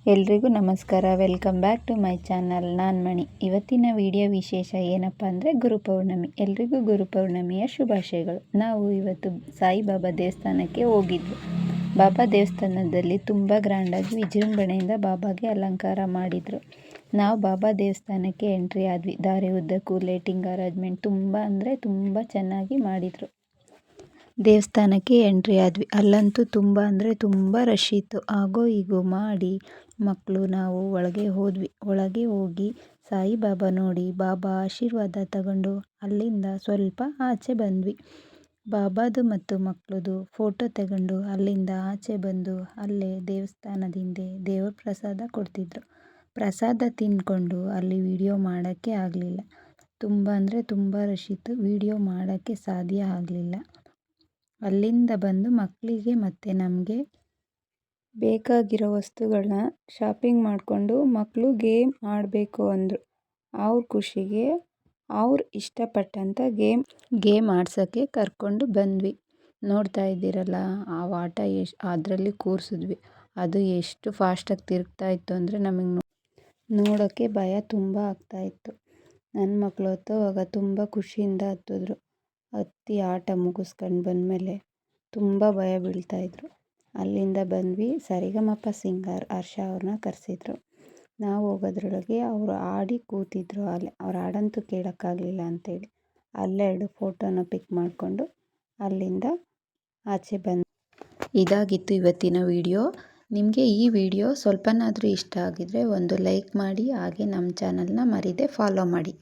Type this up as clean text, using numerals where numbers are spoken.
ಎಲ್ರಿಗೂ ನಮಸ್ಕಾರ. Welcome back to my channel. ನಾನು ಮಣಿ. ಇವತ್ತಿನ ವಿಡಿಯೋ ವಿಶೇಷ ಏನಪ್ಪ ಅಂದರೆ ಗುರುಪೌರ್ಣಮಿ. ಎಲ್ರಿಗೂ ಗುರುಪೌರ್ಣಮಿಯ ಶುಭಾಶಯಗಳು. ನಾವು ಇವತ್ತು ಸಾಯಿಬಾಬಾ ದೇವಸ್ಥಾನಕ್ಕೆ ಹೋಗಿದ್ವಿ. ಬಾಬಾ ದೇವಸ್ಥಾನದಲ್ಲಿ ತುಂಬ ಗ್ರ್ಯಾಂಡಾಗಿ ವಿಜೃಂಭಣೆಯಿಂದ ಬಾಬಾಗೆ ಅಲಂಕಾರ ಮಾಡಿದರು. ನಾವು ಬಾಬಾ ದೇವಸ್ಥಾನಕ್ಕೆ ಎಂಟ್ರಿ ಆದ್ವಿ. ದಾರಿ ಉದ್ದಕ್ಕೂ ಲೈಟಿಂಗ್ ಅರೇಂಜ್ಮೆಂಟ್ ತುಂಬ ಅಂದರೆ ತುಂಬ ಚೆನ್ನಾಗಿ ಮಾಡಿದರು. ದೇವಸ್ಥಾನಕ್ಕೆ ಎಂಟ್ರಿ ಆದ್ವಿ. ಅಲ್ಲಂತೂ ತುಂಬ ಅಂದರೆ ತುಂಬ ರಶ್ ಇತ್ತು. ಆಗೋ ಹೀಗೋ ಮಾಡಿ ಮಕ್ಕಳು ನಾವು ಒಳಗೆ ಹೋದ್ವಿ. ಒಳಗೆ ಹೋಗಿ ಸಾಯಿಬಾಬಾ ನೋಡಿ ಬಾಬಾ ಆಶೀರ್ವಾದ ತಗೊಂಡು ಅಲ್ಲಿಂದ ಸ್ವಲ್ಪ ಆಚೆ ಬಂದ್ವಿ. ಬಾಬಾದು ಮತ್ತು ಮಕ್ಕಳದು ಫೋಟೋ ತಗೊಂಡು ಅಲ್ಲಿಂದ ಆಚೆ ಬಂದು ಅಲ್ಲೇ ದೇವಸ್ಥಾನದಿಂದ ದೇವ್ರ ಪ್ರಸಾದ ಕೊಡ್ತಿದ್ರು. ಪ್ರಸಾದ ತಿಂದ್ಕೊಂಡು ಅಲ್ಲಿ ವಿಡಿಯೋ ಮಾಡೋಕ್ಕೆ ಆಗಲಿಲ್ಲ. ತುಂಬ ಅಂದರೆ ತುಂಬ ರಶ್ ಇತ್ತು. ವಿಡಿಯೋ ಮಾಡೋಕ್ಕೆ ಸಾಧ್ಯ ಆಗಲಿಲ್ಲ. ಅಲ್ಲಿಂದ ಬಂದು ಮಕ್ಕಳಿಗೆ ಮತ್ತು ನಮಗೆ ಬೇಕಾಗಿರೋ ವಸ್ತುಗಳನ್ನ ಶಾಪಿಂಗ್ ಮಾಡಿಕೊಂಡು ಮಕ್ಕಳು ಗೇಮ್ ಆಡಬೇಕು ಅಂದರು. ಅವ್ರ ಖುಷಿಗೆ ಅವ್ರು ಇಷ್ಟಪಟ್ಟಂಥ ಗೇಮ್ ಆಡ್ಸೋಕ್ಕೆ ಕರ್ಕೊಂಡು ಬಂದ್ವಿ. ನೋಡ್ತಾ ಇದ್ದೀರಲ್ಲ ಆ ಆಟ ಅದರಲ್ಲಿ ಕೂರಿಸಿದ್ವಿ. ಅದು ಎಷ್ಟು ಫಾಸ್ಟಾಗಿ ತಿರುಗ್ತಾ ಇತ್ತು ಅಂದರೆ ನಮಗೆ ನೋಡೋಕ್ಕೆ ಭಯ ತುಂಬ ಆಗ್ತಾಯಿತ್ತು. ನನ್ನ ಮಕ್ಕಳು ಹತ್ತುವಾಗ ತುಂಬ ಖುಷಿಯಿಂದ ಹತ್ತಿದ್ರು. ಹತ್ತಿ ಆಟ ಮುಗಿಸ್ಕೊಂಡು ಬಂದಮೇಲೆ ತುಂಬ ಭಯ ಬೀಳ್ತಾಯಿದ್ರು. ಅಲ್ಲಿಂದ ಬಂದ್ವಿ. ಸರಿಗಮಪ ಸಿಂಗರ್ ಹರ್ಷ ಅವ್ರನ್ನ ಕರೆಸಿದ್ರು. ನಾವು ಹೋಗೋದ್ರೊಳಗೆ ಅವರು ಆಡಿ ಕೂತಿದ್ರು. ಅಲ್ಲಿ ಅವ್ರು ಹಾಡಂತೂ ಕೇಳೋಕ್ಕಾಗಲಿಲ್ಲ ಅಂತೇಳಿ ಅಲ್ಲೆರಡು ಫೋಟೋನ ಪಿಕ್ ಮಾಡಿಕೊಂಡು ಅಲ್ಲಿಂದ ಆಚೆ ಬಂದು ಇದಾಗಿತ್ತು ಇವತ್ತಿನ ವಿಡಿಯೋ. ನಿಮಗೆ ಈ ವಿಡಿಯೋ ಸ್ವಲ್ಪನಾದರೂ ಇಷ್ಟ ಆಗಿದರೆ ಒಂದು ಲೈಕ್ ಮಾಡಿ, ಹಾಗೆ ನಮ್ಮ ಚಾನಲ್ನ ಮರೀದೆ ಫಾಲೋ ಮಾಡಿ.